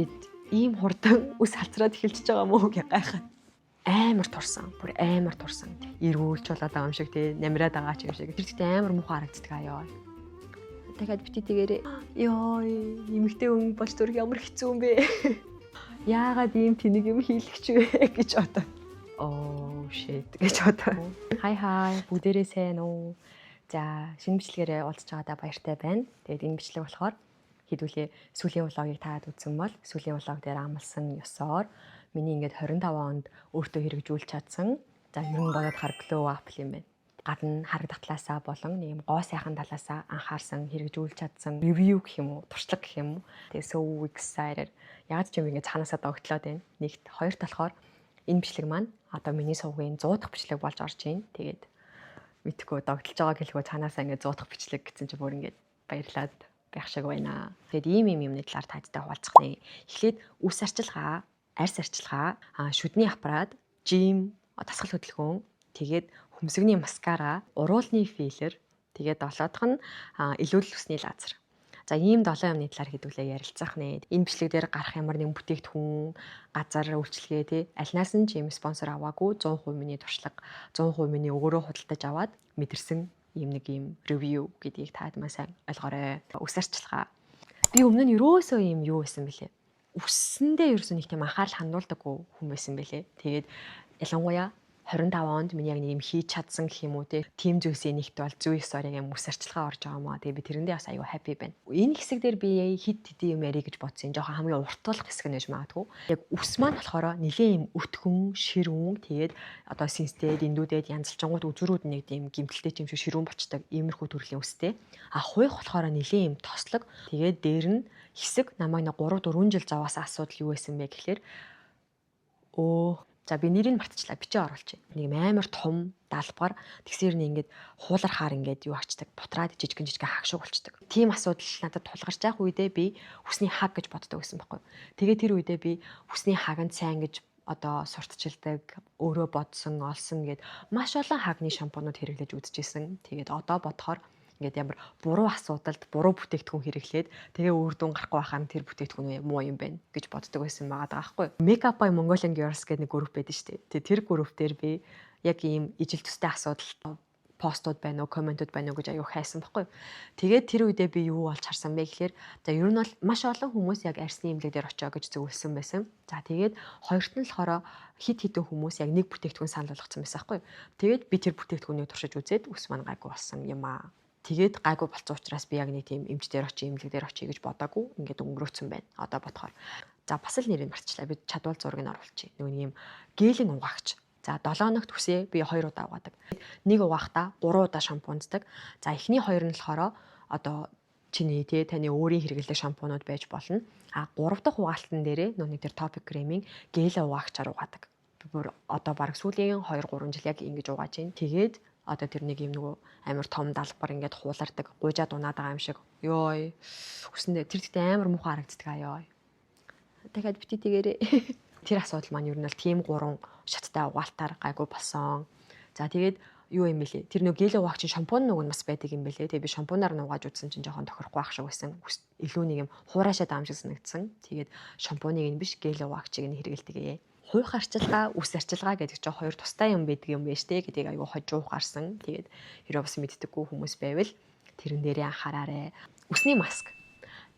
гэд ийм хурдан ус халзраад эхэлчихэж байгаа мó гэж гайхаад амар турсан. Бүр амар турсан. Эргүүлж болоод байгаа юм шиг тий намираад байгаа ч юм шиг. Тэр ихтэй амар муухай харагддаг аяа. Дахиад бити тэгээрээ ёо эмэгтэй хүн болж зүрх ямар хэцүү юм бэ? Яагаад ийм тэнэг юм хийлгэж вэ гэж одоо. Oh shit гэж одоо. Хай бүгдээрээ сайн уу? За шинэ бичлэгээрээ уулзч байгаадаа баяртай байна. Тэгээд энэ бичлэг болохоор хэдүүлээ сүүлийн влогийг таад үзсэн бол сүүлийн влог дээр амласан ёсоор миний ингээд 25 онд өөртөө хэрэгжүүлж чадсан. За ер нь бодоод хар glow up юм байна. Гадна харагдах талаасаа болон нэг юм гоо сайхан талаасаа анхаарсан хэрэгжүүлж чадсан ревю гэх юм уу, туршлага гэх юм уу. Тэгээ so excited. Яг ч юм ингээд цаанаасаа догтлоод байна. Нэгт хоёрт болохоор энэ бичлэг маань одоо миний сувгийн 100 дахь бичлэг болж орж байна. Тэгээд мэдхгүй догтлож байгаа гэлгүй цаанаасаа ингээд 100 дахь бичлэг гэсэн чинь бүр ингээд баярлаад байх шиг байна. Тэгээд ийм юмны талаар таадтай хуваалцах нэ. Эхлээд үс арчилгаа, арьс арчилгаа, шүдний аппарат, жим, дасгал хөдөлгөөн, тэгээд хөмсгөний маскара, уруулны филлер, тэгээд долоодох нь илүүдэл усны лазер. За ийм 7 юмны талаар хэдүүлээ ярилцах нэ. Энэ бичлэг дээр гарах ямар нэгэн бүтээгдэхүүн, газар үйлчилгээ тий аль наас нь ийм спонсор аваагүй 100% миний туршлага, 100% миний өөрөө худалдаж аваад мэдэрсэн ийм нэг ийм ревю гэдгийг таад маш сайн ойлгоорой. Үс арчилгаа. Би өмнө нь ерөөсөө ийм юу байсан бэлээ. Үссэндээ ерөөсөө нэг тийм анхаарал хандуулдаггүй хүн байсан бэлээ. Тэгээд ялангуяа 25 онд миний яг нэг юм хийж чадсан гэх юм уу тийм зүйлсээ нэгт бол зүй историг юм үс арчилгаа орж байгаа маа. Тэгээ би тэрэндээ бас аюу happy байна. Энэ хэсэг дээр би хит хэдий юм ярих гэж бодсон. Жохон хамгийн уртуулах хэсэг нэж магадгүй. Яг үс маань болохоор нэлээ юм өтгөн, ширүүн тэгээд одоо синстэй, дэндүүдэд янзлчингууд үзүүрүүд нэг тийм гимтэлтэй юм шиг ширүүн болчдаг иймэрхүү төрлийн үстэй. Хуйх болохоор нэлээ юм тослог. Тэгээд дээр нь хэсэг намайг 3 4 жил зовоос асуудал юу байсан бэ гэхлээр за би нэрийг мартчихлаа. Бичээ оруулчих. Нэг амар том даалбгаар тэгсээр нь ингээд хуулархаар ингээд юу ачдаг. Бутраад жижигэн хагшиг болчдаг. Тийм асуудал надад тулгарч байх үедээ би хүсний хаг гэж боддог байсан байхгүй. Тэгээ тэр үедээ би хүсний хаганд сайн гэж одоо сурталчилдаг, өөрөө бодсон, олсон гэд маш олон хагны шампунууд хэрэглэж үзчихсэн. Тэгээд одоо бодохоор ингээд ямар буруу асуудалд буруу бүтээгдэхүүн хэрэглээд тэгээ үр дүн гарахгүй байхаар тэр бүтээгдэхүүн муу юм байна гэж боддог байсан байгаа байхгүй. Makeup by Mongolian Girls гэдэг нэг групп байдаг шүү дээ. Тэр групп дээр би яг ийм ижил төстэй асуудал постууд байна уу, комментууд байна уу гэж аюу хайсан байхгүй. Тэгээд тэр үедээ би юу болж харсан бэ гэхээр за ер нь бол маш олон хүмүүс яг арьсны эмнэлэг дээр очоо гэж зөвлөсөн байсан. За тэгээд хоёрт нь болохоор хит хитэн хүмүүс яг нэг бүтээгдэхүүн санал болгоцсон байсан байхгүй. Тэгээд би тэр бүтээгдэхүүнийг туршиж үзээд ус маань гайгүй болсон юм аа. Тэгээд гайгүй болцсон учраас би яг нэг тийм эмч дээр очие, эмнэлэг дээр очие гэж бодоагүй. Ингээд өнгөрөөцсөн байна. Одоо бодохоор. За бас л нэрийг марцчлаа. Би чадвал зургийг нь оруулчих. Нөгөө нэг юм гелийн угаагч. За 7 хоногт үсээ би 2 удаа угаадаг. Нэг угаахтаа 3 удаа шампунцдаг. За эхний 2 нь болохоор одоо чиний таны өөрийн хэрэглэх шампунууд байж болно. 3 дахь угаалтан дээрээ нөгөө тэр топик кремийн гел угаагчаар угаадаг. Би бүр одоо баг сүүлийн 2 3 жил яг ингэж угааж байна. Тэгээд одоо тэр нэг юм нөгөө амар том даалбар ингээд хуулардаг, гуйжаад унаад байгаа юм шиг. Йой. Хүсэндээ тэр ихтэй амар муухай харагддаг аа ёо. Дахиад бити тэгээрээ. Тэр асуудал маань ер нь бол тийм 3 шаттай угаалтаар гайгүй болсон. За тэгээд юу юм бэлээ? Тэр нөгөө гел угаагч шампунь нөгөө нь бас байдаг юм бэлээ. Тэгээд би шампунаар нь угааж үзсэн чинь жоохон тохирохгүй байх шиг байсан. Илүү нэг юм хуурайшаа даамжиг санагдсан. Тэгээд шампуныг нь биш гел угаагчийг нь хэрэгэлдэг. Хуйх арчилгаа, үс арчилгаа гэдэг чинь хоёр тустай юм байдаг юм байна штэ гэдгийг аюу хожуух гарсан. Тэгээд хэрэг бас мэддэггүй хүмүүс байвал тэрэн дээрээ анхаараарэ. Үсний маск.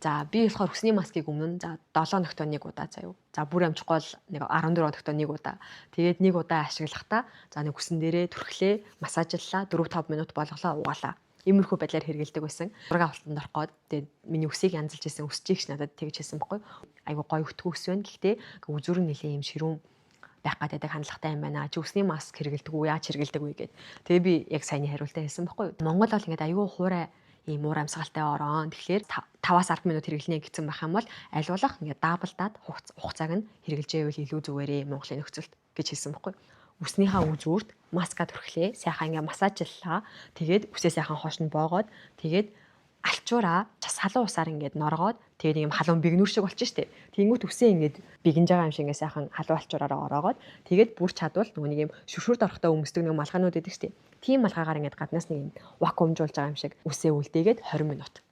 За би болохоор үсний маскыг өмнө за 7 хоногт нэг удаа заяа. За бүр амжихгүй бол нэг 14 хоногт нэг удаа. Тэгээд нэг удаа ашиглахдаа за нэг үсэн дээрээ түрхлээ, массажллаа, 4-5 минут болголоо угаалаа. Иймэрхүү байдлаар хэрэгэлдэг байсан. Зураг авалтанд орох гээд тэгээд миний үсийг янзалж исэн үсчийгч надад тэгж хэлсэн байхгүй. Айгу гоё өтгөө ус байна. Гэхдээ үзүүр нь нэлээ юм ширүүн байх гэдэг хандлагатай юм байна. Чи үсний маск хэрэгэлдэг үү? Яаж хэрэгэлдэг вэ гэд. Тэгээ би яг саяны хариултаа хэлсэн байхгүй. Монгол бол ингээд айгу хуурай ийм уур амьсгалтай орон. Тэгэхээр 5-аас 10 минут хэрэглэнэ гэсэн байх юм бол аль болох ингээд даблдаад хугацааг нь хэрэгжилж байвал илүү зүгээрээ Монголын нөхцөлд гэж хэлсэн байхгүй. Үснийхаа үзүүрт маска түрхлээ, сайхан ингээ массажллаа. Тэгээд үсээ сайхан хоош нь боогоод тэгээд алчуураа салуун усаар ингээд норгоод тэгээд нэг юм халуун бигнүүр шиг болчих штеп. Тэнгүүт үсээ ингээд бигнж байгаа юм шиг ингээ сайхан халуун алчуураараа ороогоод тэгээд бүр чадвал нөгөө нэг юм шүршүрд орохдоо өмсдөг нэг малгаанууд байдаг штеп. Тийм малгаагаар ингээд гаднаас нэг юм вакуумжуулж байгаа юм шиг үсээ үлдээгээд 20 минут.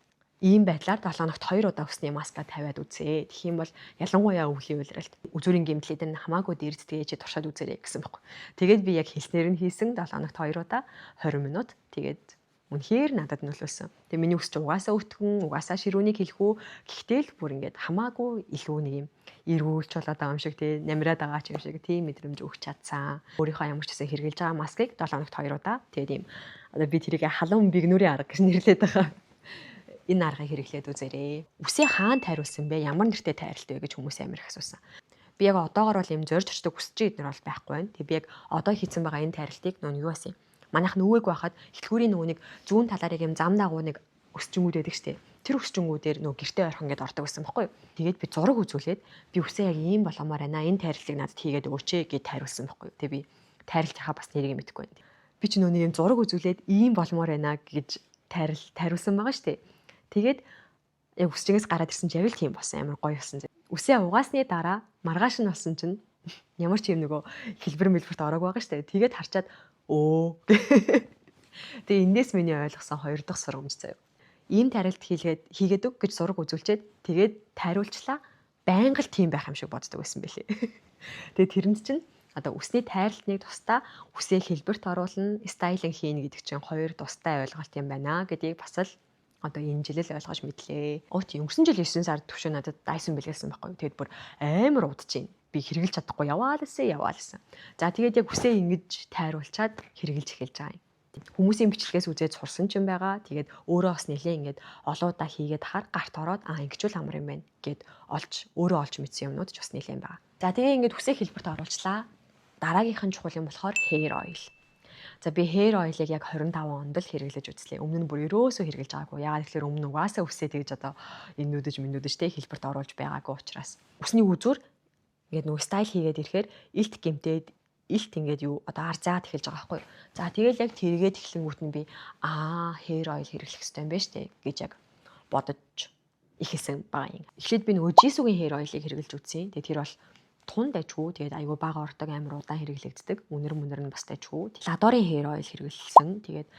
Ийм байдлаар 7 хоногт 2 удаа үсний маска тавиад үзье. Тэгэх юм бол ялангуяа өвлийн улиралт үзүүрийн гэмтлүүд нь хамаагүй дээрцтэй ээж туршаад үзээрэй гэсэн бохоо. Тэгээд би яг хэлснээр нь хийсэн 7 хоногт 2 удаа 20 минут. Тэгээд үнэхээр надад нөлөөлсөн. Тэгээ миний үс чи угаасаа өтгөн, угаасаа ширүүнийг хэлэхүү. Гэхдээ л бүр ингээд хамаагүй илүү нэг юм эргүүлж болоод байгаа юм шиг тий намираад байгаа ч юм шиг тийм мэдрэмж өгч чадсан. Өөрийнхөө ямар ч гэсэн хэрглэж байгаа маскыг 7 хоногт 2 удаа. Тэгээд ийм одоо би тэрийг халуун бигнүүрийн арга гэж нэрлэдэг байгаа. Энэ аргыг хэрэглээд үзээрэй. Үсээ хаана тайруулсан бэ? Ямар нэртэй тайралтай вэ гэж хүмүүс амар их асуусан. Би яг одоогоор бол юм зорж очдог үсч эднэр бол байхгүй байна. Тэг би яг одоо хийсэн байгаа энэ тайралтыг нөө юу басан юм? Манайх нүвэг байхад эхлүүрийн нүунийг зүүн талаарыг юм зам дагуу нэг өсчөнгүүд байдаг штеп. Тэр өсчөнгүүдээр нөө гэртээ ойрхон гээд ордог байсан байхгүй юу? Тэгээд би зураг үзүүлээд би үсээ яг ийм боломоор байна. Энэ тайралтыг надад хийгээд өгөөч гэж тайруулсан байхгүй юу? Тэг би тайралтынхаа бас нэрийг мэдэхгүй байна. Би ч нөө нэг юм зураг үзүүлээд ийм боломоор байна гэж тайруулсан байгаа штеп. Тэгээд яг үсчгээс гараад ирсэн чинь яг л тийм болсон амар гоё болсон. Үсээ угаасны дараа маргааш нь болсон чинь ямар ч юм нөгөө хэлбэр мэлбэрт ороог байгаа штэ. Тэгээд харчаад өө. Тэгээ эндээс миний ойлгосон 2 дахь сургамж заяа. Ийм тайралт хийгээд өг гэж зураг үзүүлчихэд тэгээд тайруулчлаа. Байнга л тийм байх юм шиг боддог байсан байлээ. Тэгээд тэрэнд чинь одоо үсний тайралтныг тусдаа үсээ хэлбэрт оруулна, стайлинг хийнэ гэдэг чинь 2 тустай ойлголт юм байна гэдгийг бас л одоо энэ жил л ойлгож мэдлээ. Тийм өнгөрсөн жил 9 сард төвшөө надад Dyson бэлгээсэн байхгүй. Тэгэд бүр амар удаж байна. Би хэрэгжилж чадахгүй яваалсан. За тэгээд яг үсээ ингэж тайруулчаад хэрэгжилж эхэлж байгаа юм. Хүмүүсийн бичлэгээс үзээд сурсан ч юм байгаа. Тэгээд өөрөө бас нэлээ ингээд олоудаа хийгээд хаар гарт ороод ингэчүүл амар юм байна гэд өөрөө олж мэдсэн юмнууд ч бас нэлээ байгаа. За тэгээ ингээд үсээ хэлбэрт оруулчлаа. Дараагийнх нь чухал юм болохоор hair oil. За би hair oil-ыг яг 25 онд л хэрэглэж үзлээ. Өмнө нь бүр ерөөсөө хэрэглэж байгаагүй. Яагаад гэхээр өмнө угаасаа үсээ тэгж одоо энэ нүдэж тэ хэлбэрт оруулж байгаагүй учраас. Үсний үзүүр ингээд нөгөө стайл хийгээд ирэхээр илт гэмтээд илт ингээд юу одоо ар заад эхэлж байгаа байхгүй юу. За тэгэл яг тэргээд эхлэнгүүт нь би hair oil хэрэглэх хэрэгтэй юм байна штэ гэж яг бодож ихэлсэн байгаа юм. Эхлээд би нөгөө Jisoo-гийн hair oil-ыг хэрэглэж үзсэн. Тэгээ тэр бол тун дайчгүй тэгээд айгүй бага ордог амар удаан хэрэглэгддэг. Үнэр нь бас дайчгүй. Ладорын hair oil хэрэглэсэн. Тэгээд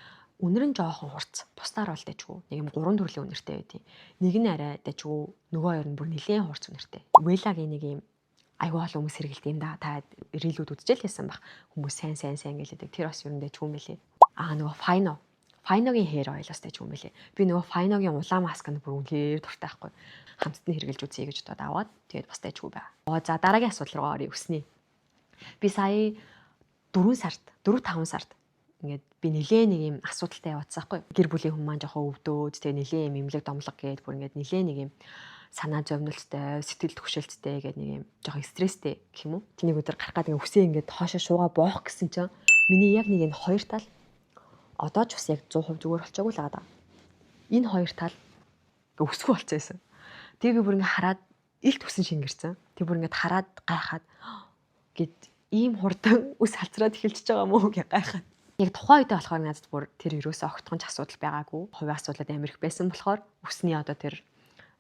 үнэр нь жоохон хурц. Бусдаар бол дайчгүй. Нэг юм 3 төрлийн үнэртэй байдیں۔ Нэг нь арай дайчгүй, нөгөө хоёр нь бүр нэлээд хурц үнэртэй. Wellag-ийн нэг юм айгүй олон хүмүүс хэрэглэдэг юм да. Та рилүүд үзчихэл байсан баг. Хүмүүс сайн гэлээдэг. Тэр бас ер нь дайчгүй юм байлээ. Нөгөө Fino-гийн hair oil бас дайчгүй юм байлээ. Би нөгөө Fino-гийн улаан масканд бүр үнээр дуртай байхгүй. Хамтд нь хэрэглэж үзье гэж бодоод аваад тэгээд бас дайчгүй байгаа. За дараагийн асуудал руу оръё үсний. Би сая 4-5 сард ингээд би нэлээ нэг юм асуудалтай яваадсан байхгүй. Гэр бүлийн хүмүүс маань жоохон өвдөөд тэгээд нэлээ юм эмнэлэг домлог гээд бүр ингээд нэлээ нэг юм санаа зовнилттай, сэтгэл түгшэлттэй гэдэг нэг юм жоохон стресстэй гэх юм уу. Тэнийг өдөр гарах гэдэг үсээ ингээд хоошоо шуугаа боох гэсэн чинь миний яг нэг энэ хоёр тал одоо ч бас яг 100% зүгээр болчихоогүй л байгаа. Энэ хоёр тал өсгөө болчихсон. Тэгээ би бүр ингээд хараад илт үсэн шингэрсэн. Тэг бүр ингээд хараад гайхаад гэд ийм хурдан үс халцраад эхэлчихэж байгаа мó гэж гайхаад. Яг тухайн үедээ болохоор надад бүр тэр ерөөсөө огтхонч асуудал байгаагүй. Хувийн асуудлууд амар их байсан болохоор үсний одоо тэр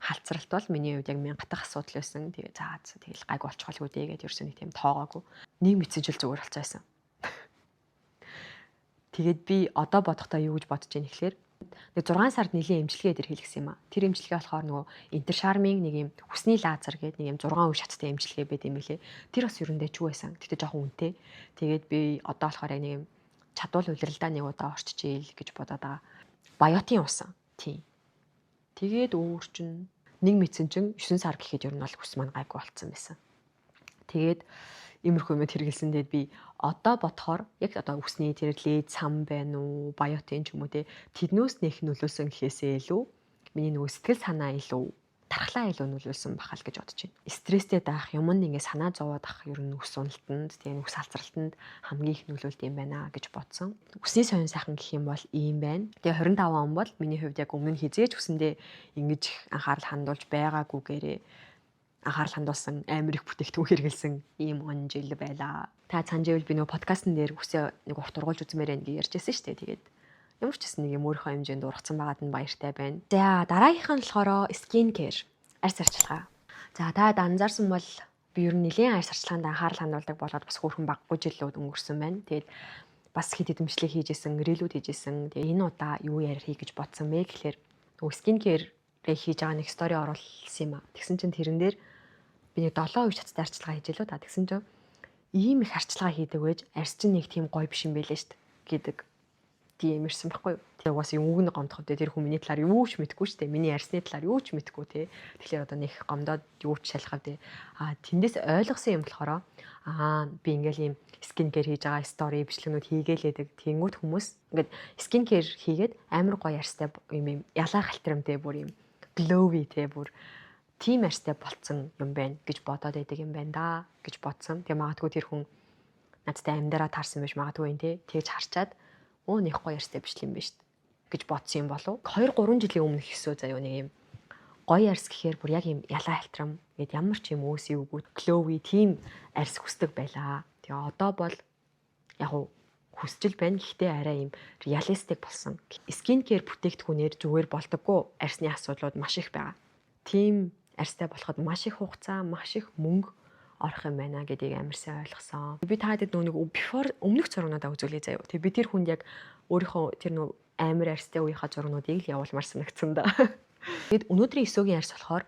халцралт бол миний хувьд яг мянгатах асуудал байсан. Тэгээ тэгэл гайг болчихвол үдээ гэдээ ерөөсөө нэг тийм тоогоогүй. Нэг мэдсэн жил зүгээр болчихсон. Тэгээд би одоо бодохдоо юу гэж бодож байна гэхээр нэг 6 сард нэлийн эмчилгээ дээр хийлгэсэн юм а. Тэр эмчилгээ болохоор нөгөө интершармing нэг юм хүсний лазер гэдэг нэг юм 6 үе шаттай эмчилгээ байт юм билээ. Тэр бас ерөндөө ч байсан. Тэгтээ жоохон үнэтэй. Тэгээд би одоо болохоор яг нэг юм чадвал улиралдаа нэг удаа орччихъя гэж бодоод байгаа. Биотин усан. Тийм. Тэгээд өөр чинь нэг мэдсэн чинь 9 сар гэхэд ер нь бол хүс маань гайгүй болцсон байсан. Тэгээд иймэрхүү юмд хэрэгэлсэндээ би одоо бодохоор яг одоо үсний тэр лед сам байна уу, биотин ч юм уу те тэднөөс нэх нөлөөсөн гэхээсээ илүү миний нөгөө сэтгэл санаа илүү тархлаа илүү нөлөөлсөн бахал гэж бодож байна. Стресстэй байх юмд ингээ санаа зовоод ах ер нь үс уналтанд тэгээ үс халцралтанд хамгийн их нөлөөлт юм байна гэж бодсон. Үсний сонин сайхан гэх юм бол ийм байна. Тэгээ 25 он бол миний хувьд яг өмнө нь хизээж үсэндээ ингэж анхаарал хандуулж байгаагүйгээрээ анхаарал хандуулсан амар их бүтээгдэхүүн хэрэгэлсэн ийм он жил байлаа. Та цанживэл би нөгөө подкастн дээр үсээ нэг урт ургуулж үзмээр байна гэж ярьжсэн шүү дээ. Тэгээд ямар ч гэсэн нэг юм өөрийнхөө хэмжээнд ургацсан байгаад нь баяртай байна. За дараагийнх нь болохоор skin care, арьс арчилгаа. За та анзаарсан бол би ер нь нэлийн арьс арчилгаанд анхаарал хандуулдаг болоод бас хөөрхөн баггүй жилүүд өнгөрсөн байна. Тэгээд бас хэд хэдэн бичлэг хийжсэн, рилүүд хийжсэн. Тэгээд энэ удаа юу ярих гэж бодсон бэ гэхээр нөгөө skin care хийж байгаа нэг стори оруулсан юм а. Тэгсэн чинь тэрэн дээр би нэг 7 үе шаттай арчилгаа хийж илүү та. Тэгсэн чинь ийм их арчилгаа хийдэг байж арьс чинь нэг тийм гоё биш юм байлээ штт гэдэг. Тийм ирсэн байхгүй юу. Тэгээ угаас юм үг нэг гомдоход тэр хүн миний талаар юу ч мэдэхгүй штэ. Миний арьсны талаар юу ч мэдэхгүй те. Тэгэхээр одоо нэг гомдоод юу ч шалхав те. Тэндээс ойлгосон юм болохоор би ингээл ийм скин кэр хийж байгаа стори бичлэгнүүд хийгээлээдэг. Тэнгүүт хүмүүс ингээд скин кэр хийгээд амар гоё арьстай юм ялаа халтрамтай бүр юм глови те бүр тийм арьстай болцсон юм байна гэж бодоод байдаг юм байна да гэж бодсон. Тэгээ магадгүй тэр хүн надтай амьдараа таарсан байж магадгүй юм те. Тэгж харчаад нэг гоё арьстай биш юм байна шүү дээ гэж бодсон юм болов. 2-3 жилийн өмнө хийсөө заяа нэг юм гоё арьс гэхээр бүр яг юм ялаа халтрам гэд ямар ч юм өөсөө үгүй глови тийм арьс хүсдэг байлаа. Тэгээ одоо бол яг хүсчил байна. Гэхдээ арай юм реалистик болсон. Скин кэр бүтээгдэхүүнээр зүгээр болдоггүй арьсны асуудлууд маш их байгаа. Тийм арьстай болоход маш их хугацаа, маш их мөнгө орох юм байна гэдгийг амар сайн ойлгосон. Би таадаг нэг before өмнөх зургуудаа үзүүлээ заяа. Тэгээ би тэр хүнд яг өөрийнхөө тэр нэг амар арьстай үеийнхаа зургуудыг л явуулмаар санагдсан да. Тэгэд өнөөдрийн эсөгийн арьс болохоор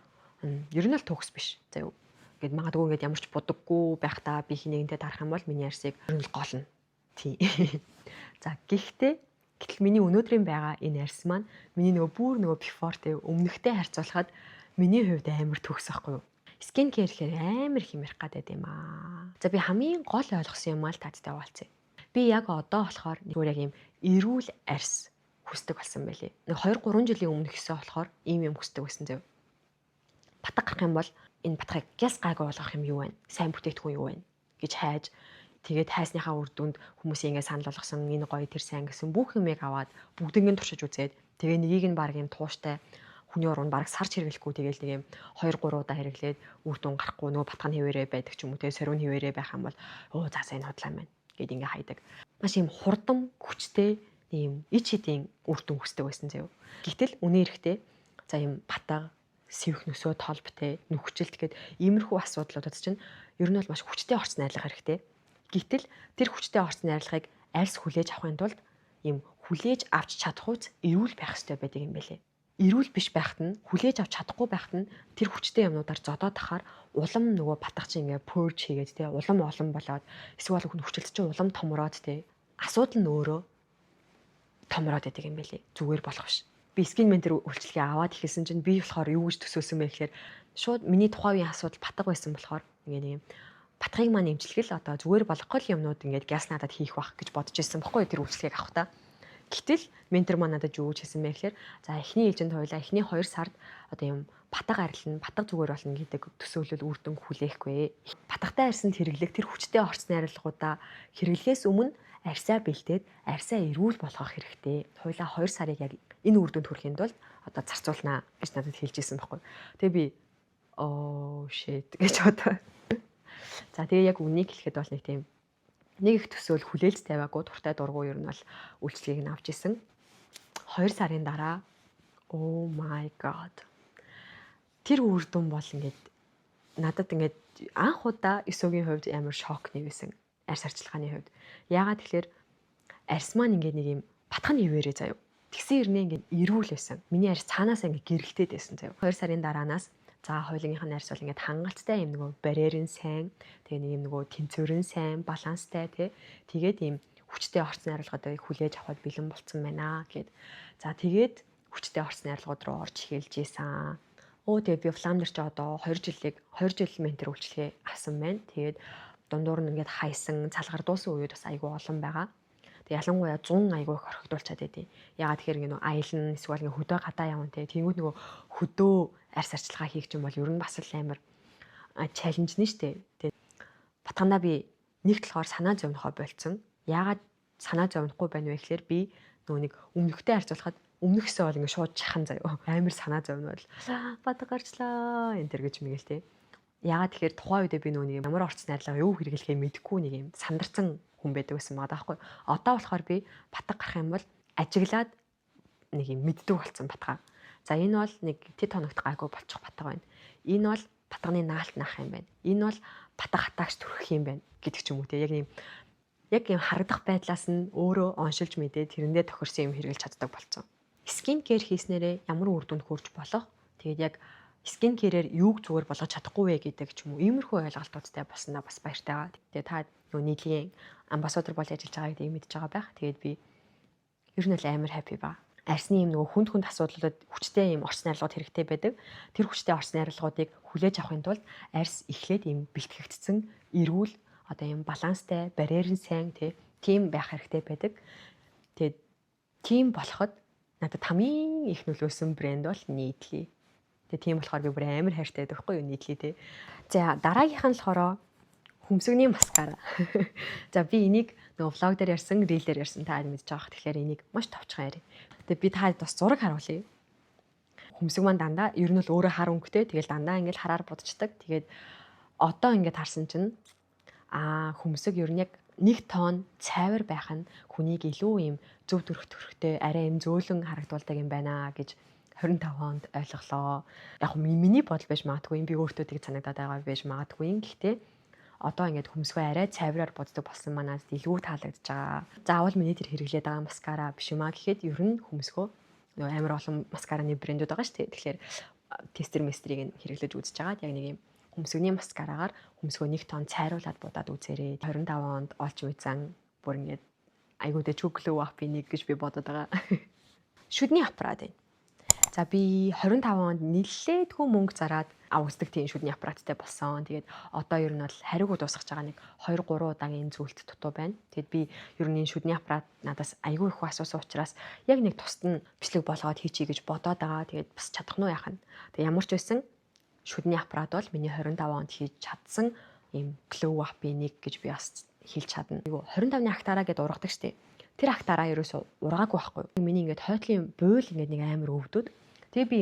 ер нь л төгс биш заяа. Гэт магадгүй ингээд ямар ч будаггүй байхдаа би хинэгэнтэй дарах юм бол миний арьсыг ер нь л голно. Тий. За гэтэл миний өнөөдрийн байгаа энэ арьс маань миний бүр before тэг өмнөхтэй харьцуулахад миний хувьд амар төгс ахгүй юу? Скин кэр гэхээр амар хэмэрх гадаад юм аа. За би хамгийн гол ойлгосон юм аа л таадтай хуваалцъя. Би яг одоо болохоор зүгээр яг юм эрүүл арьс хүсдэг болсон байлээ. Нэг 2-3 жилийн өмнө хийсэн болохоор ийм юм хүсдэг байсан зав. Батга гарах юм бол энэ батгыг гяс гайгүй болгох юм юу вэ? Сайн бүтээгдэхүүн юу вэ гэж хайж тэгээд хайсныхаа үр дүнд хүмүүсийн ингэ санал болгосон энэ гоё тэр сайн гэсэн бүх юмыг аваад бүгднийг туршиж үзээд тэгээ нёгийг нь баг юм тууштай хүний уран бараг сарч хэрэглэхгүй тэгээл нэг юм 2-3 удаа хэрэглээд үр дүн гарахгүй нөгөө батган хിവэрэ байдаг ч юм уу тэгээ сорин хിവэрэ байх юм бол за сайн хотлаа маань гэд ингээ хайдаг. Маш юм хурдан хүчтэй ийм ич хитийн үр дүн хүсдэг байсан заяа. Гэтэл үнэ эрэхтэй за юм батга сэвх нөсөө толбтэй нүхчилт гэд иймэрхүү асуудлуудад чинь ер нь бол маш хүчтэй орц найрлах хэрэгтэй. Гэтэл тэр хүчтэй орц найрлагыг арьс хүлээж авахын тулд ийм хүлээж авч чадах үс эрүүл байх хэрэгтэй байдаг юм байлээ. Эрүүл биш байхад нь хүлээж авч чадахгүй байхад нь тэр хүчтэй юмнуудаар зодоод тахаар улам нөгөө батгах чинь ингээ purge хийгээд те улам олон болоод эсвэл хүн хүчилт чинь улам томроод те асуудал нь өөрөө томроод байдаг юм байлээ. Зүгээр болох биш. Би скин ментер үйлчлэгээ аваад ихэлсэн чинь би болохоор юу гэж төсөөсөн бэ гэхээр шууд миний тухайн үеийн асуудал батга байсан болохоор ингээ нэг юм батгыг маань эмчилгэл одоо зүгээр болохгүй юмнууд ингээд гяс надад хийх бах гэж бодож ирсэн баггүй тэр үйлчлэгийг авах та. Гэтэл ментор маань надад юу гэж хэлсэн бэ гэхээр за эхний ээлжинд хоёлаа эхний 2 сард одоо юм батга арилна, батга зүгээр болно гэдэг төсөөлөл үр дүн хүлээхгүй. Батгатай арьсанд хэрэглэх тэр хүчтэй орц найрлагуудаа хэрэглэхээс өмнө арьсаа бэлдээд арьсаа эрүүл болгох хэрэгтэй. Хоёлаа 2 сарыг яг энэ үр дүнд хүрэхэд бол одоо зарцуулнаа гэж надад хэлж ирсэн байхгүй. Тэгээ би shit гэж бодоо. За тэгээ яг үнийг хэлэхэд бол нэг тийм нэг их төсөөл хүлээлт тавиагүй дуртай дургу ер нь бол үйлчлэгийг нь авч исэн. 2 сарын дараа oh my god. Тэр үр дүн бол ингээд надад ингээд анх удаа эсөгийн хувьд амар шокны байсан. Арьс арчилгааны хувьд. Яагаад тэгэхээр арьс маань ингээд нэг юм батхан хിവэрэ заяа. Тэгсэн ирнэ ингээд эрүүл байсан. Миний арьс цаанаасаа ингээд гэрэлтээд байсан заяа. 2 сарын дараанаас за хоёулынх нь арьс бол ингээд хангалттай юм нөгөө барьерын сайн, тэгээ нэг юм нөгөө тэнцвэрэн сайн, баланстай тий. Тэгээд ийм хүчтэй орц найрлагуудыг хүлээж авахд бэлэн болцсон байна гэд. За тэгээд хүчтэй орц найрлагууд руу орж эхэлж ийсэн. Тэгээ би Flamler ч одоо 2 жил ментор үйлчлэгээ авсан байна. Тэгээд дундуур нь ингээд хайсан, цалгар дуусан үед бас айгүй олон байгаа. Тэг ялангуяа 100 айгүй их орхигдуулчаад байдیں۔ Ягаад тэгэхээр ингээ нөгөө аялна эсвэл ингээ хөдөө гадаа явна те. Тэнгүүд нөгөө хөдөө арьс арчилгаа хийх юм бол ер нь бас л амар чаленж нь штэ. Тэг батгандаа би нэг талаар санаа зовнохоо болцсон. Ягаад санаа зовнохгүй байна вэ гэхээр би нөгөө нэг өмнөхтэй харьцуулахад өмнөхсөө бол ингээ шууд чахан заяа. Амар санаа зовнол. Батг гарчлаа энэ төр гэж мэгэл те. Ягаад тэгэхээр тухайн үедээ би нөгөө нэг ямар орц найрлага юу хэрэглэхээ мэдэхгүй нэг юм сандарсан хүн байдаг байсан байгаа даахгүй. Одоо болохоор би батг гарах юм бол ажиглаад нэг юм мэддэг болсон батгаа. За энэ бол нэг тэд хоногт гайгүй болчих батга байна. Энэ бол батганы наалт наах юм байна. Энэ бол батг хатаагч төрөх юм байна гэдэг ч юм уу те. Яг юм харагдах байдлаас нь өөрөө оншилж мэдээ тэрэндээ тохирсон юм хэрэглэж чаддаг болсон. Скин кэр хийснээрээ ямар үр дүнд хүрч болох Тэгээд яг скин кэрээр юуг зүгээр болгож чадахгүй вэ гэдэг ч юм уу иймэрхүү ойлголтуудтай болсоноо бас баяртай байгаа. Тэгээд та нөгөө нийтлийн амбассадор болж ажиллаж байгааг тийм мэдж байгаа байх. Тэгээд би ер нь л амар happy ба. Арсны юм нөгөө хүнд асуудлууд хүчтэй юм орц найрлагууд хэрэгтэй байдаг. Тэр хүчтэй орц найрлагуудыг хүлээж авахын тулд арс эхлээд юм бэлтгэгдсэн, эрүүл, одоо юм баланстай, барьер нь сайн тийм байх хэрэгтэй байдаг. Тэгээд тийм болоход надад хамгийн их нөлөөсөн брэнд бол нийтлий. Тэгээ тийм болохоор би бүр амар хайртай байдаг хгүй юу нийтлий те. За дараагийнх нь болохоор хөмсгний маскара. За би энийг нөгөө влог дээр ярьсан, рил дээр ярьсан та мэдж байгаа. Тэгэхээр энийг маш товчхон ярив. Тэгээ би таад бас зураг харуулъя. Хөмсг маань дандаа ер нь л өөрөө хар өнгөтэй. Тэгэл дандаа ингээд хараар будчихдаг. Тэгээд одоо ингээд харсан чинь хөмсг ер нь яг 1 тонн цайвар байх нь хүнийг илүү юм зөв төрхтэй арай юм зөөлөн харагдуулдаг юм байна гэж 25 онд ойлголоо. Яг миний бодол байж магадгүй, би өөртөө тийг санагдаад байгаа байж магадгүй. Гэхдээ одоо ингээд хөмсгөө арай цайвараар боддог болсон манаас илүү таалагдж байгаа. Заавал миний тэр хэрэглээд байгаа маскара биш юм гэхэд ер нь хөмсгөө нөгөө амар олон маскараны брэндүүд байгаа шүү дээ. Тэгэхээр тестерийг хэрэглэж үзэж байгаа. Яг нэг юм хөмсгний маскарагаар хөмсгөө 1 тонн цайруулаад будаад үзээрэй. 25 онд олж үйцэн бүр ингээд айгуу дэчүү глоw up-ийг гэж би бодоод байгаа. Шүдний аппарат байна. За би 25 онд нэлээдгүй мөнгө зараад авдаг тийм шүдний аппараттай болсон. Тэгээд одоо ер нь бол хариуг дуусгаж байгаа нэг 2-3 удаагийн зүйлт дутуу байна. Тэгээд би ер нь шүдний аппарат надаас айгүй их асуусан учраас яг нэг тусад нь бичлэг болгоод хийчихье гэж бодоод байгаа. Тэгээд бас чадах нь яах нь. Тэгээд ямар ч байсан шүдний аппарат бол миний 25 онд хийж чадсан ийм glow up-ийн нэг гэж би бас хэлж чадна. 25-ны актараа гэдээ ургадаг штеп. Тэр актараа ерөөсөө ургаагүй байхгүй. Миний ингээд хойтлын буйл ингээд нэг амар өвдөд. Тэгээ би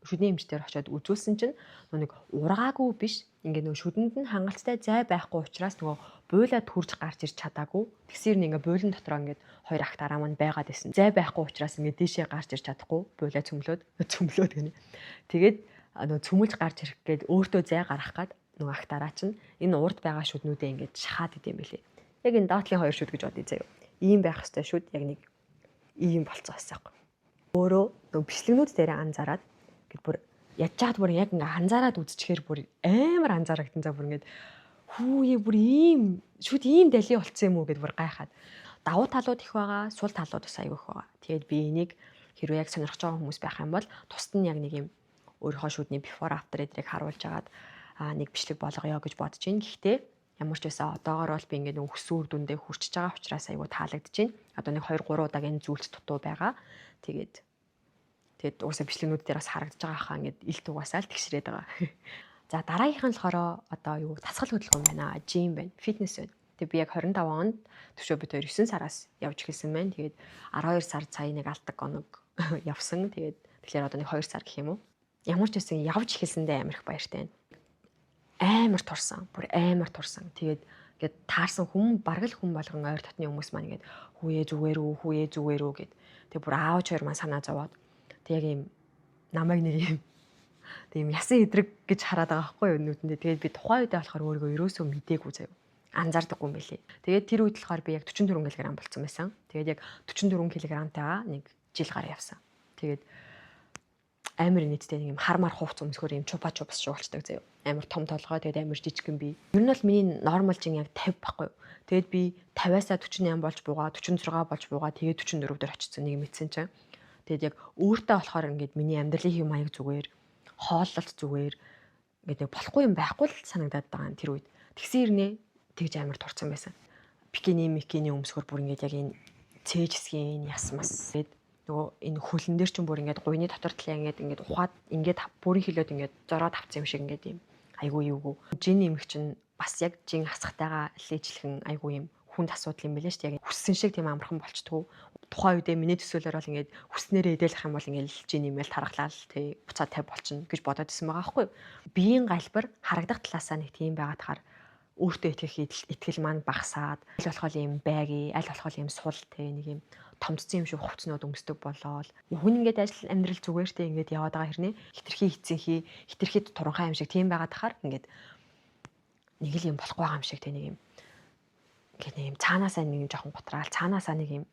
шүдний эмчтэр очиод үзүүлсэн чинь нэг ургаагүй биш. Ингээд нөгөө шүдэнд нь хангалттай зай байхгүй учраас нөгөө буйлаад хурж гарч ирч чадаагүй. Тэгсээр нэг ингээд буйлын дотроо ингээд 2 актараа маань байгаад байсан. Зай байхгүй учраас ингээд дээшээ гарч ирч чадахгүй. Буйлаа цөмлөөд гэнэ. Тэгээд нөгөө цөмөлж гарч ирэх гээд өөртөө зай гаргах гад нөгөө актараа чинь энэ урд байгаа шүднүүдээ ингээд шахаад идэм билээ. Яг энэ доотлын 2 шүд гэж бодъё заяа. Ийм байх хэвээр шүд яг нэг ийм болцсон байсан. Өөрөө нөгөө бичлэгнүүд дээр анзаараад гэд бүр яж чад бүр яг ингээ анзаараад үзчихээр бүр амар анзаарагдан за бүр ингээд хүүе бүр ийм шүд ийм дали болцсон юм уу гэд бүр гайхаад давуу талууд их байгаа, сул талууд бас аягүй их байгаа. Тэгээд би энийг хэрвээ яг сонирхож байгаа хүмүүс байх юм бол тусад нь яг нэг юм өөрийнхөө шүдний before after эдрийг харуулж агаад нэг бичлэг болгоё гэж бодож байна. Гэхдээ ямар ч байсан одоогоор бол би ингээд нэг өсвөр дүндээ хүрчиж байгаа учраас айгүй таалагдж байна. Одоо нэг 2-3 удаагийн зүйлс дутуу байгаа. Тэгээд уусаа бичлэгнүүд дээр бас харагдаж байгаа хаа ингээд илт угаасаа л тэгшрээд байгаа. За дараагийнх нь болохоор одоо юу тасгал хөдөлгөөн байна. Жим байна. Фитнес байна. Тэгээд би яг 25 онд төшөө бид 9 сараас явж эхэлсэн байна. Тэгээд 12 сар сая нэг алдаг оног явсан. Тэгээд тэгэхээр одоо нэг 2 сар гэх юм уу. Ямар ч байсан явж эхэлсэндээ амар их баяртай байна. Амар турсан. Бүр амар турсан. Тэгээд ингээд таарсан бараг л хүн болгон ойр дотны хүмүүс маань ингээд хүүе зүгээр үү гэд. Тэгээд бүр аавч хоёр маань санаа зовоод тэг яг юм намайг нэг юм тийм ясан идрэг гэж хараад байгаа байхгүй юу нүдэндээ. Тэгээд би тухайн үедээ болохоор өөрийгөө ерөөсөө мдээгүй заяа. Анзаардаггүй юм билий. Тэгээд тэр үед болохоор би яг 44 кг болцсон байсан. Тэгээд яг 44 кг-тайгаа нэг жил гар явсан. Тэгээд амар нийтдээ нэг юм хармар хувц өмсгөр юм чупа чупс шиг болчдаг заяа. Амар том толгой тэгээд амар жижигхэн би. Ер нь бол миний нормал жин яг 50 байхгүй юу. Тэгээд би 50-аас 48 болж буугаа 46 болж буугаа тэгээд 44 дээр очсон нэг мэдсэн чинь. Тэгээд яг өөртөө болохоор ингээд миний амьдралын хэв маяг зүгээр хооллолт зүгээр ингээд нэг болохгүй юм байхгүй л санагдаад байгаа тэр үед. Тэгсэн ирнэ тэгж амар турцсан байсан. Бикини өмсгөр бүр ингээд яг энэ цээж хэсгийн яс мас гээд нөгөө энэ хөлн дээр чинь бүр ингээд гуйны дотор талаа ингээд ухаад ингээд бүрийн хилээд ингээд зороод авсан юм шиг ингээд юм айгүй юугүй. Жин нэмэх чинь бас яг жин хасахтайгаа лээжлэхэн айгүй юм хүнд асуудал юм билээ шүү дээ. Яг хүссэн шиг тийм амархан болчтгүй. Тухайн үедээ миний төсөөлөөр бол ингээд хүснээрээ эдэлэх юм бол ингээд жин нэмэл тархлал тий буцаад 50 болчихно гэж бодоод исэн байгаа байхгүй юу. Биеийн галбар харагдах талаасаа нэг тийм байгаад хаар өөртөө итгэл маань багасаад аль болох юм байги аль болох юм сул тий нэг юм томцсон юм шиг хувцснууд өмсдөг болоод хүн ингээд ажил амьдрал зүгээртэй ингээд яваад байгаа хэрнээ хитрхийд туранхай юм шиг тийм байгаад хахаар ингээд нэг л юм болохгүй байгаа юм шиг тий нэг юм ингээд нэг юм цаанаасаа нэг юм жоохон гутраал цаанаасаа нэг юм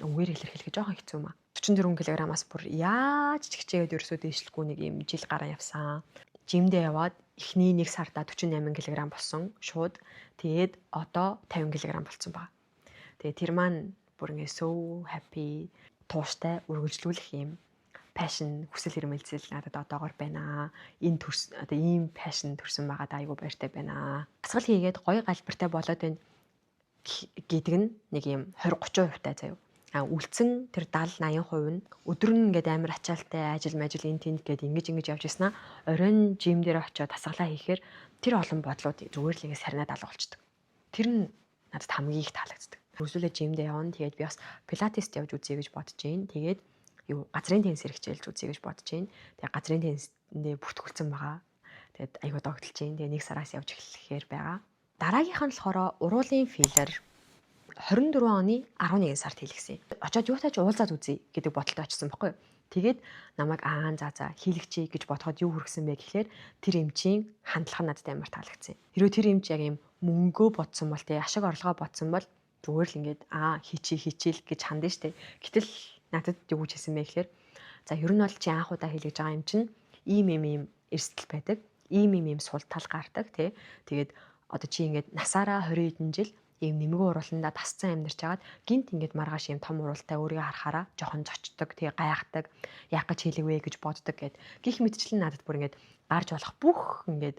үгээр илэрхийлэх жоохон хэцүү юм аа. 44 кг-аас бүр яаж ч хичээгээд ерөөсөө дээшлэхгүй нэг юм жил гараа явсан. Жимдээ яваад эхний 1 сарда 48 кг болсон шууд. Тэгээд одоо 50 кг болсон баг. Тэгээд тэр маань бүр ингээ so happy, тууштай үргэлжлүүлэх юм passion, хүсэл эрмэлзэл надад одоогоор байна. Энэ одоо ийм passion төрсөн байгаад айгүй баяртай байна. Асгал хийгээд гоё галбартай болоод байна гэдэг нь нэг юм 20-30% таа заяа. Үлдсэн тэр 70-80% нь өдөр нь ингээд амар ачаалтай ажил энэ тэнд гээд ингэж явж яснаа оройн жим дээр очиод тасгалаа хийхээр тэр олон бодлууд зүгээр л ингэ сарнаад алга болчдөг. Тэр нь надад хамгийн их таалагддаг. Өсвөлээ жимдээ явна. Тэгээд би бас пилатест явж үзье гэж бодож байна. Тэгээд газрын теннисээр хичээлж үзье гэж бодож байна. Тэгээд газрын теннисэндээ бүртгүүлсэн байгаа. Тэгээд айгуу догтлж байна. Тэгээд 1 сараас явж эхлэхээр байгаа. Дараагийнх нь болохоор уруулын филлер 24 оны 11 сард хийлгэсэн. Очоод юутаач уулзаад үзье гэдэг бодолтой очсон байхгүй юу. Тэгээд намайг за хийлгчээ гэж бодоход юу хүргэсэн бэ гэхээр тэр эмчийн хандлага надад амар таалагдсан. Хэрвээ тэр эмч яг юм мөнгөө бодсон бол ашиг орлогоо бодсон бол зүгээр л ингээд хичээл гэж хандсан штэ. Гэтэл надад юу гэж хэлсэн бэ гэхээр за ер нь бол чи анх удаа хийлгэж байгаа юм чинь ийм эрсдэл байдаг. Ийм сул тал гардаг тий. Тэгээд одоо чи ингээд насаараа 20 хэдэн жил ийм нэмгэн урууландаа тасцсан амьдарч хагаад гинт ингээд маргааш ийм том уралтай өөрийгөө харахаараа жоохон зочдөг, тэгээ гайхдаг, яах гэж хэлэвэ гэж боддог гэд. Гих мэтчлэн надад бүр ингээд гарч болох бүх ингээд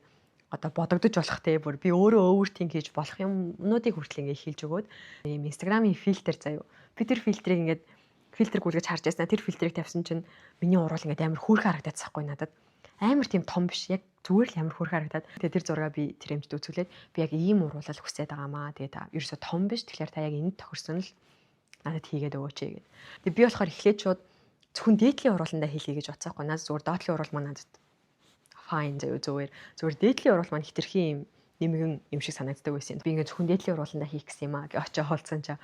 одоо бодогдож болох те бүр би өөрөө overthink хийж болох юмнуудыг хүртэл ингээд хэлж өгөөд ийм Instagram-ийн фильтр заяа. Би тэр фильтрийг ингээд фильтр гүйлгэж харж яснаа тэр фильтрийг тавьсан чинь миний уруул ингээд амар хөөрхөн харагдчихсан надад. Амар тийм том биш яг зүгээр л амар хөөрхөн харагдаад. Тэгээ тэр зургаа би тэр эмчд үзүүлээд би яг ийм уруулал хүсээд байгаамаа. Тэгээ та ерөөсө том биш. Тэгэхээр та яг энд тохирсон л надад хийгээд өгөөч гэд. Тэгээ би болохоор эхлээд шууд зөвхөн дээдлийн урууландаа хийлье гэж бодсаахгүй. Надад зүгээр доотлын уруул маань надад fine зүгээр дээдлийн уруул маань хитрхи юм нэмгэн юм шиг санагддаг байсан. Би ингээд зөвхөн дээдлийн урууландаа хийх гэсэн юм аа гэж очиж хоолцсон чаа.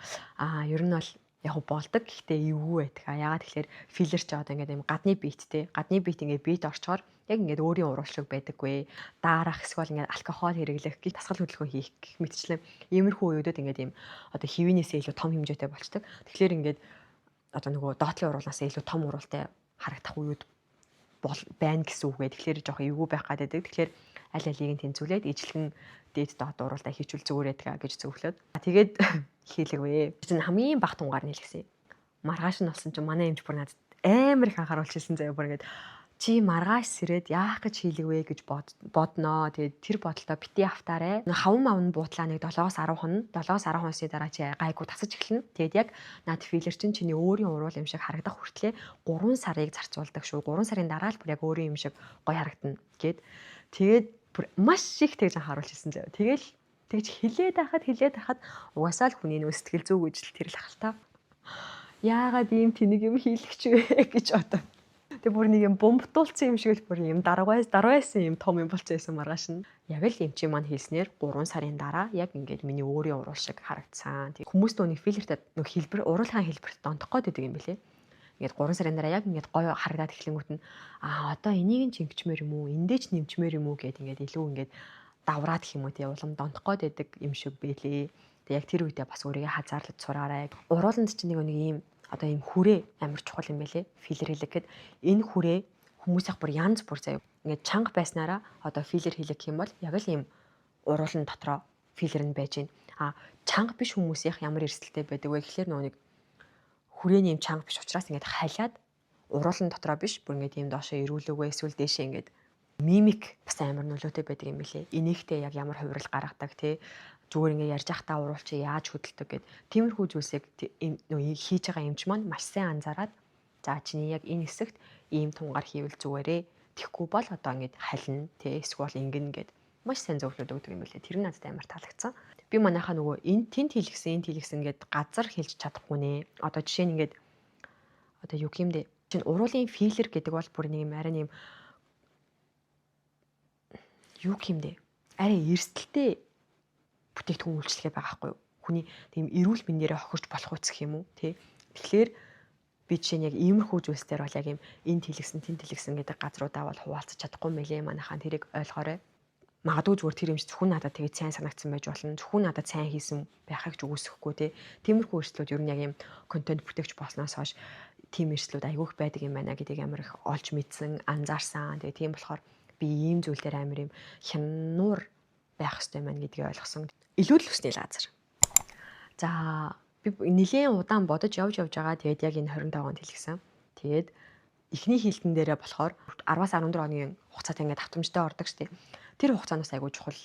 Ер нь бол яг болдог. Гэхдээ эвгүй байдаг. Яагаад тэгэхээр филлер ч одоо ингээд юм гадны биеттэй. Гадны биет ингээд биет орчоор яг ингээд өөрийн уруул шиг байдаггүй. Даарах эсвэл ингээд алкогол хэрэглэх гэх тасгал хөдөлгөөн хийх гэх мэтчлэн иймэрхүү үеүүдэд ингээд юм одоо хэвийнээсээ илүү том хэмжээтэй болчдөг. Тэгэхээр ингээд одоо нөгөө доотлын уруулнаас илүү том уруултай харагдах үеуд байна гэсэн үг. Тэгэхээр жоох эвгүй байх гададаг. Тэгэхээр аль алийг нь тэнцвүүлээд ижлэгэн дээд доод уруултаа хийчүүл зүгээр байдаг гэж зөвлөд. Тэгээд хийлэгвэ. Чинь хамгийн бага тунгаар нь хэлсэн. Маргааш нь болсон чинь манай эмч бүр надад амар их анхааруулж хэлсэн заяа бүр ингээд чи маргааш сэрээд яах гэж хийлэгвэ гэж бодноо. Тэгээд тэр бодолтой бити автаарэ. Хаван мавн буутлаа нэг 7-10 хон. 7-10 хоносны дараа чи гайгүй тасаж эхэлнэ. Тэгээд яг над филлер чинь чиний өөрийн уруул юм шиг харагдах хүртлээр 3 сарыг зарцуулдаг шүү. 3 сарын дараа л бүр яг өөрийн юм шиг гоё харагдана гэд. Тэгээд бүр маш их тэгж анхааруулж хэлсэн заяа. Тэгж хилээд байхад угаасаа л хүний нөө сэтгэл зүй гэж л тэр л ахaltaа. Яагаад ийм тэнэг юм хийлгэж вэ гэж одоо. Тэг бүр нэг юм бомбтуулсан юм шиг л бүр юм дарвайсан юм том юм болчихсон маргааш нь. Яг л эмчи маань хэлснээр 3 сарын дараа яг ингээд миний өөрийн уруул шиг харагдсан. Тэг хүмүүс нөө филлертэй нөө хэлбэр уруулахын хэлбэрт донтох гээд байдаг юм билэ. Ингээд 3 сарын дараа яг ингээд гоё харагдаад эхлэнгүүт нь одоо энийг нь чингчмээр юм уу, эндээ ч нэмчмээр юм уу гэд ингээд илүү ингээд давраад гэх юм уу тий улам донтох гээд байдаг юм шиг байлээ. Тэг яг тэр үедээ бас өөрийгөө хазаарлаж сураарай. Урууланд чинь нэг ийм одоо ийм хүрээ амар чухал юм байлээ. Филлер хийлгэх гэд энэ хүрээ хүмүүсийнх бүр янз бүр заяа. Ингээд чанга байснараа одоо филлер хийлгэх юм бол яг л ийм уруулан дотроо филлер нь байж гин. Чанга биш хүмүүсийнх ямар эрсдэлтэй байдаг вэ гэхэлэр нэг хүрээний юм чанга биш учраас ингээд халиад уруулан дотроо биш бүр ингээд ийм доошоо ирүүлээгөө эсвэл дээшээ ингээд мимик бас амар нөлөөтэй байдаг юм билээ. Энийхтэй яг ямар хувирал гаргадаг тий зүгээр ингээ ярьж байхдаа уруул чи яаж хөдөлдөг гэд тиймэрхүү зүйлсийг хийж байгаа юмч маань маш сайн анзаараад за чиний яг энэ хэсэгт ийм тунгаар хийвэл зүгээрээ тэгхгүй бол одоо ингээд халина тий эсвэл ингэн гэд маш сайн зөвлөд өгдөг юм билээ. Тэр нь надад амар таалагдсан. Би манайхаа нөгөө энэ тент хийлгсэн гэд газар хэлж чадахгүй нэ. Одоо жишээ нь ингээд одоо юу юм дэ чинь уруулын филлер гэдэг бол бүр нэг юм арай юм юу юм дэ арай эрсдэлтэй бүтээгдэхүүн үйлчлэгээ байгаа байхгүй юу. Хүний тийм эрүүл мэндээрээ хохирч болох үсэх юм уу тий. Тэгэхээр би чинь яг иймэрхүү зүйлсээр бол яг юм энэ тэлгсэн тэн тэлгсэн гэдэг газруудаа бол хуваалцах чадахгүй мэлээ манайхаа тэрийг ойлгоорой. Магадгүй зүгээр тэр юм зөвхөн надад тэгээд сайн санагдсан байж болно. Зөвхөн надад сайн хийсэн байхыг ч үгүйсэхгүй тий. Тиймэрхүү өрсөлдөд ер нь яг юм контент бүтээгч болсноос хойш тийм эрсдлүүд айгүйх байдаг юм байна гэдгийг амар их олж мэдсэн, анзаарсан. Тэгээ тийм болохоор би ийм зүйл дээр амар юм хянуур байх хэрэгтэй байна гэдгийг ойлгосон. Илүү л хүсний лазер. За би нэлээд удаан бодож явж байгаа. Тэгээд яг энэ 25 онд хэлсэн. Тэгээд эхний хилтэн дээрээ болохоор 10-аас 14 оны хугацаатай ингээд давтамжтай ордог штеп. Тэр хугацаанаас айгүй чухал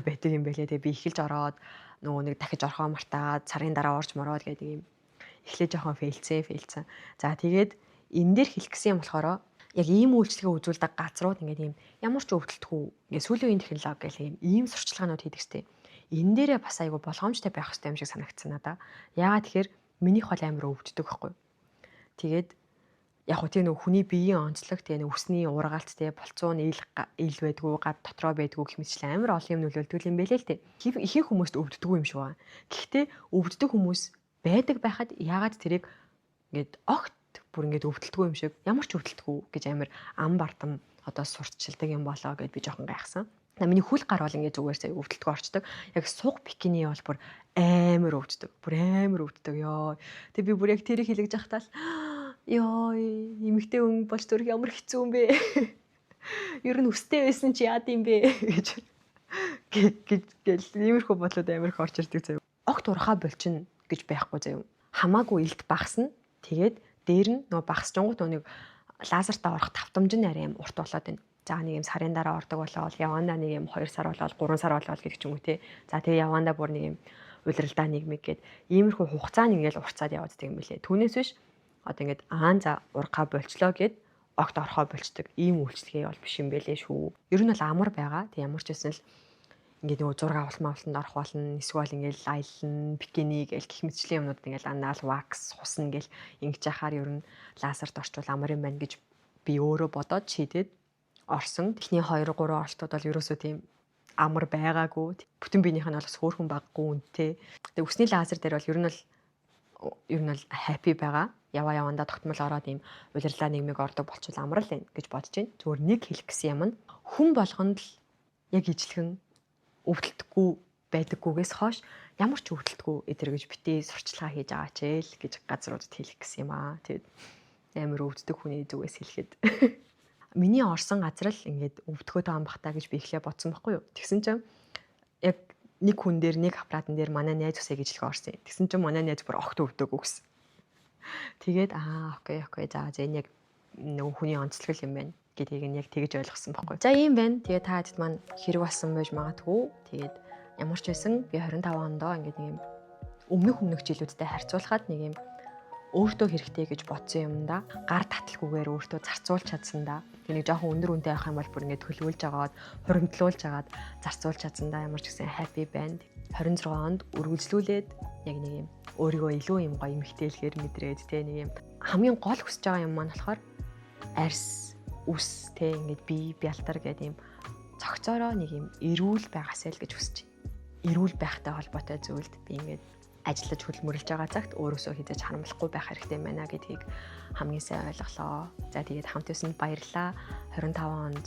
байдаг юм байлээ. Тэгээ би эхэлж ороод нөгөө нэг дахиж орхоо мартаад сарын дараа орж мороод гэдэг юм. Эхлээ жоохон фейлцэн. За тэгээд энэ дээр хэлэх гэсэн юм болохоор яг ийм үйлчлэгээ үзүүлдэг газрууд ингээд ийм ямар ч өвдөлтгүй ингээд сүүлийн үеийн технологи гэх ийм сурчлагаанууд хийдэг штеп. Энэ дээрээ бас айгүй болгоомжтой байх хэрэгтэй юм шиг санагдсан надаа. Яагаад тэгэхээр минийх бол амар өвддөг байхгүй. Тэгээд яг хөө тийм нэг хүний биеийн онцлог тийм нэг үсний ургаалт тийм болцоо нь ил байдгүй гад дотроо байдгүй гэх мэтчлэн амар олон юм нөлөөлдөг юм байлээ л тийм. Ихэнх хүмүүст өвддөггүй юм шиг байна. Гэхдээ өвддөг хүмүүс байдаг байхад яагаад тэрийг ингээд огт бүр ингээд өвдөлтгүй юм шиг ямар ч өвдөлтгүй гэж амар ам бардам одоо сурталчилдаг юм болоо гэд би жоохон гайхсан. Миний хөл гар бол ингээд зүгээр сая өвдөлтгүй орчдөг. Яг суг бикини бол бүр амар өвддөг. Бүр амар өвддөг ёо. Тэг би бүр яг тэрийг хэлэж яхтаа л ёо эмэгтэй хүн болж зүрх ямар хэцүү юм бэ? Ер нь өстэй байсан чи яад юм бэ гэж иймэрхүү бодлоод амар их орж ирдэг заяа. Огт урхаа болчин гэж байхгүй заяа. Хамаагүй илт багасна. Тэгээд дээр нь нөө багасчингууд нэг лазертаа орох давтамж нь арай урт болоод байна. За нэг юм сарын дараа ордог болоод явандаа нэг юм 2 сар болоод 3 сар болоод гэдэг ч юм уу те. За тэгээ явандаа бүр нэг юм улиралдаа нэг мэд гээд иймэрхүү хугацаанд ингээл уртцаад явааддаг юм билээ. Түүнээс биш одоо ингээд за урхаа болчлоо гэд огт орхоо болчдөг ийм үйлчлэгээ бол биш юм бэлээ шүү. Ер нь бол амар байгаа. Тэг ямар ч байсан л ингээд нөгөө зураг авалтанд орох болно. Эсвэл ингээд аялна, бикини гэл гих мэтчлийн юмнууд ингээд анаал вакс хусна гэл ингэж яхаар ер нь лазерт орчвол амар юм байна гэж би өөрөө бодоод шийдээд орсон. Эхний 2 3 оролтууд бол ерөөсөө тийм амар байгаагүй. Бүтэн биенийх нь бол бас хөөрхөн баггүй үнэтэй. Тэгээ үсний лазер дээр бол ер нь бол happy байгаа. Явандаа тогтмол ороод ийм улирлаа нийгмиг ордог болчихвол амар л байна гэж бодож байна. Зүгээр нэг хэлэх гэсэн юм нь хүн болгонд л яг ижлэгэн өвдөлтгүй байдаггүйгээс хойш ямар ч өвдөлтгүй эдэр гэж битээ сурчлагаа хийж байгаа ч ээл гэж газруудад хэлэх гэсэн юм аа. Тэгээд амар өвддөг хүний зүгээс хэлэхэд миний орсон газар л ингээд өвдөхөөд байгаа бахтаа гэж би эхлээ бодсон байхгүй юу. Тэгсэн чинь яг нэг хүн дээр нэг аппаратын дээр манай найз усаа гэжлэх орсон. Тэгсэн чинь манай найз бүр огт өвдөөгүй гэсэн. Тэгээд окей за энэ яг нөгөө хүний онцлог юм байна гэдгийг нь яг тэгж ойлгосон байхгүй. За ийм байна. Тэгээд та хэд маань хэрэг болсон байж магадгүй. Тэгээд ямар ч байсан би 25 ондоо ингээд нэг юм өмнөх жилүүдтэй харьцуулахад нэг юм өөртөө хэрэгтэй гэж бодсон юмдаа гар таталгүйгээр өөртөө зарцуулж чадсандаа нэг жоохон өндөр үнэтэй байх юм бол бүр ингээд төлөвлөж агаад хуримтлуулж агаад зарцуулж чадсандаа ямар ч гэсэн happy band 26 онд үргэлжлүүлээд яг нэг юм өөрийгөө илүү юм гоё эмхтээлгээр мэдрээд тэ нэг юм хамгийн гол хүсэж байгаа юм маань болохоор арьс үс тэ ингээд бие бялтар гэдэг юм цогцоороо нэг юм эрүүл байгаасай л гэж хүсэж байна. Эрүүл байхтай холбоотой зүйлд би ингээд ажиллаж хөдөлмөрлж байгаа цагт өөрөөсөө хизээж харамлахгүй байх хэрэгтэй байна гэдгийг хамгийн сайн ойлголоо. За тэгээд хамт байсанд баярлалаа. 25 онд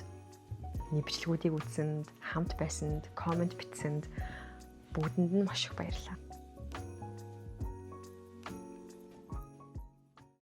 бичлэгүүдийг үзсэнд, хамт байсанд, комент бичсэнд бүгдэнд нь маш их баярлалаа.